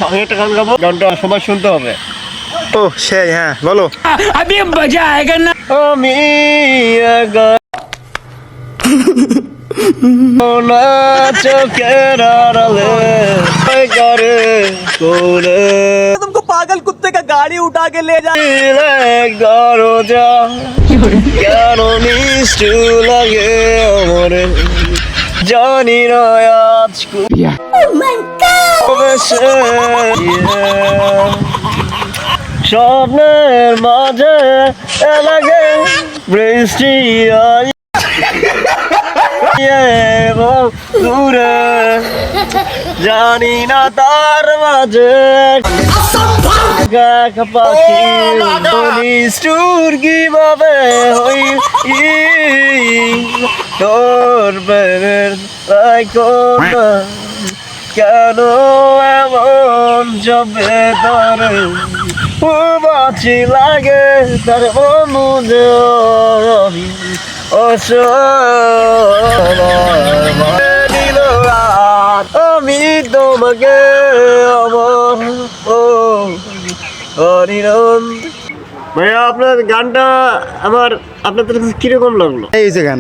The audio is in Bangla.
আমি একটা গান গাবো, গানটা সবাই শুনতে হবে। ও সেই, হ্যাঁ বলো। अभी मजा आएगा ना। আমি গান না চোখের আড়ালে করে করে तुमको पागल कुत्ते का गाड़ी उठा के ले जा। দরজা কেন মিষ্টি লাগে আমার জানি না আজ স্বপ্নের মাঝে লাগে বৃষ্টি দূরে জানি না তার মাঝে পাখি নিষ্ঠুর কিভাবে হই তোর প্রেমের কেন এমন যাবে তোর বাঁচি লাগে তার মনে দিল আমি তোমাকে আমার অনিরন। ভাইয়া আপনার গানটা আমার আপনাদের কাছে কিরকম লাগলো? এই যে গান।